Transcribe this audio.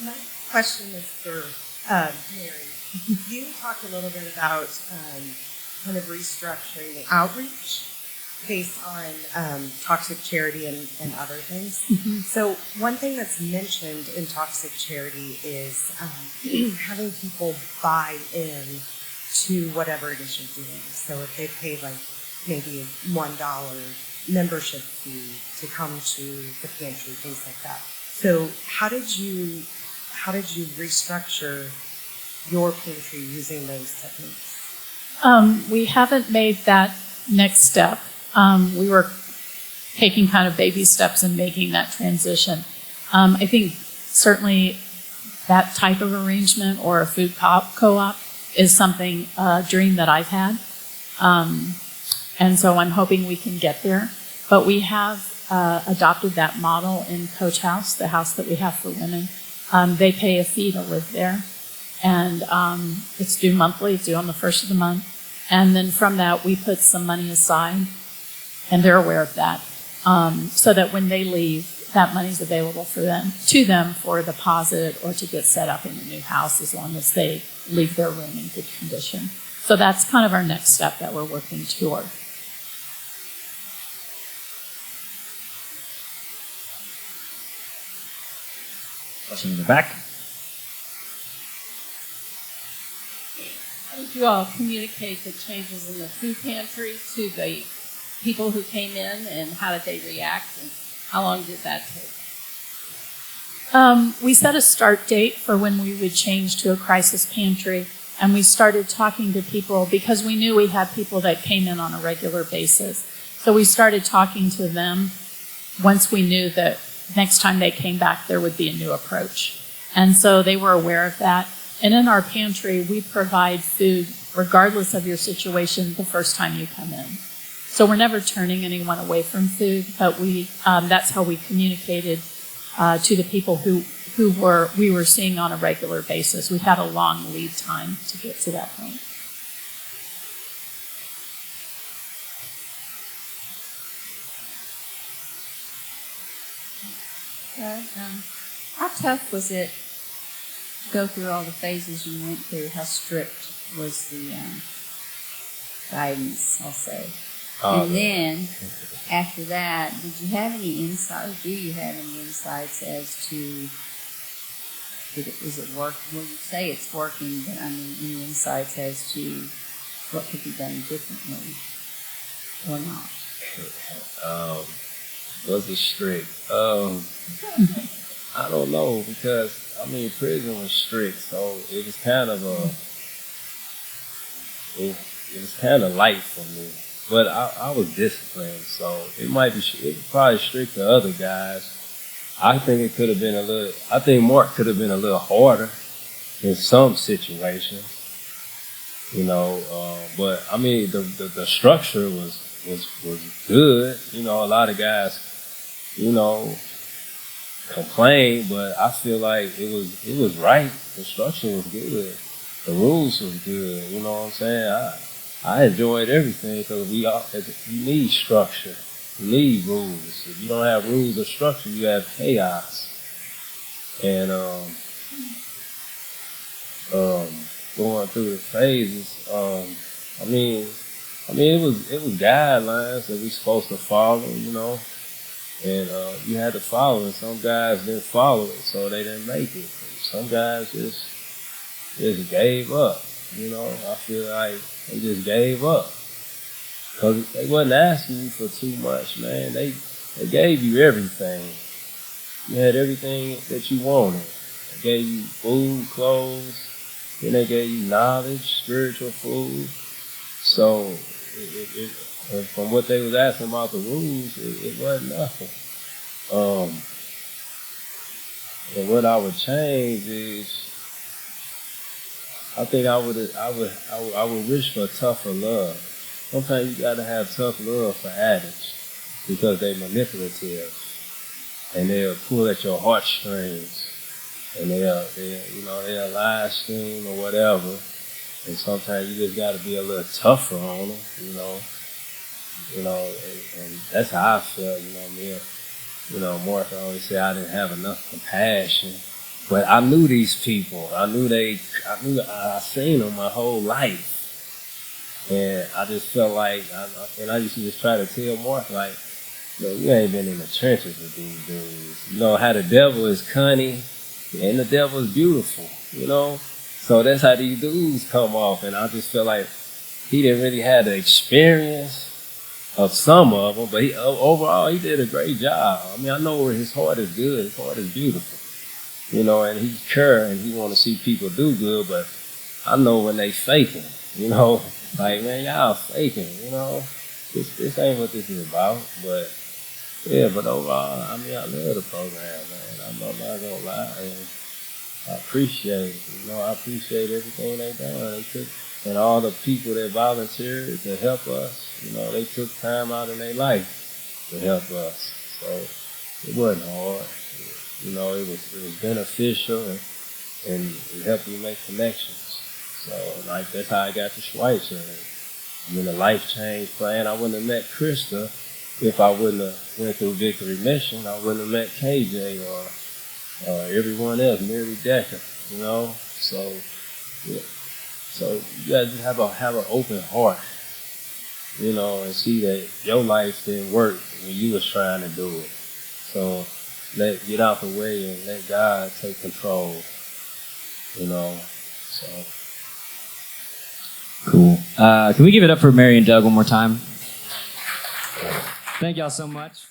My question is for Mary. You talked a little bit about kind of restructuring the outreach based on toxic charity and other things. So one thing that's mentioned in toxic charity is having people buy in to whatever it is you're doing. So if they pay like maybe $1 membership fee to come to the pantry, things like that. So how did you restructure your pantry using those techniques? We haven't made that next step. We were taking kind of baby steps and making that transition. I think certainly that type of arrangement or a food co-op is something, a dream that I've had. And so I'm hoping we can get there. But we have adopted that model in Coach House, the house that we have for women. They pay a fee to live there. And it's due monthly, it's due on the first of the month. And then from that, we put some money aside, and they're aware of that, so that when they leave, that money's available to them for a deposit or to get set up in a new house as long as they leave their room in good condition. So that's kind of our next step that we're working toward. Question in the back. How did you all communicate the changes in the food pantry to the people who came in, and how did they react, and how long did that take? We set a start date for when we would change to a crisis pantry, and we started talking to people because we knew we had people that came in on a regular basis. So we started talking to them once we knew that next time they came back there would be a new approach. And so they were aware of that. And in our pantry, we provide food regardless of your situation the first time you come in. So we're never turning anyone away from food, but that's how we communicated to the people who we were seeing on a regular basis. We had a long lead time to get to that point. How tough was it to go through all the phases you went through? How strict was the guidance, I'll say? And then, after that, did you have any insight, or do you have any insights as to, is it work? Well, you say it's working, but I mean, any insights as to what could be done differently or not? Was it strict? I don't know, because prison was strict, so it was kind of it was kind of light for me. But I was disciplined, so it was probably strict to other guys. I think it could have been I think Mark could have been a little harder in some situations, but the structure was good. A lot of guys, complained, but I feel like it was right. The structure was good. The rules was good. You know what I'm saying? I enjoyed everything because you need structure. You need rules. If you don't have rules or structure, you have chaos. And going through the phases, it was guidelines that we supposed to follow, and you had to follow it. Some guys didn't follow it, so they didn't make it. Some guys just gave up. I feel like they just gave up because they wasn't asking you for too much, man. They gave you everything. You had everything that you wanted. They gave you food, clothes, then they gave you knowledge, spiritual food. So from what they was asking about the rules, it wasn't nothing. And what I would change is, I think I would wish for tougher love. Sometimes you gotta have tough love for addicts because they manipulative and they'll pull at your heartstrings and they'll lie stream or whatever. And sometimes you just gotta be a little tougher on them, and that's how I felt. Mark always said I didn't have enough compassion. But I knew these people. I seen them my whole life. And I just felt like, I used to just try to tell Mark, like, you ain't been in the trenches with these dudes. You know how the devil is cunning and the devil is beautiful, you know? So that's how these dudes come off. And I just felt like he didn't really have the experience of some of them, but overall he did a great job. I mean, I know his heart is good. His heart is beautiful, you know, and he care and he want to see people do good, but I know when they faking, you know, like, man, y'all faking, you know. This ain't what this is about, but yeah, but overall, I mean, I love the program, man. I'm not gonna lie, and I appreciate it. You know, I appreciate everything they done. They took, and all the people that volunteered to help us. You know, they took time out of their life to help us. So it wasn't hard. You know, it was beneficial, and it helped me make connections. So, like, that's how I got to Schweitzer. And in the life change plan, I wouldn't have met Krista if I wouldn't have went through Victory Mission. I wouldn't have met KJ or everyone else, Mary Decker, you know. So, yeah. So you gotta just have an open heart, you know, and see that your life didn't work when you was trying to do it. So get out the way and let God take control, you know. So. Cool. Can we give it up for Mary and Doug one more time? Thank y'all so much.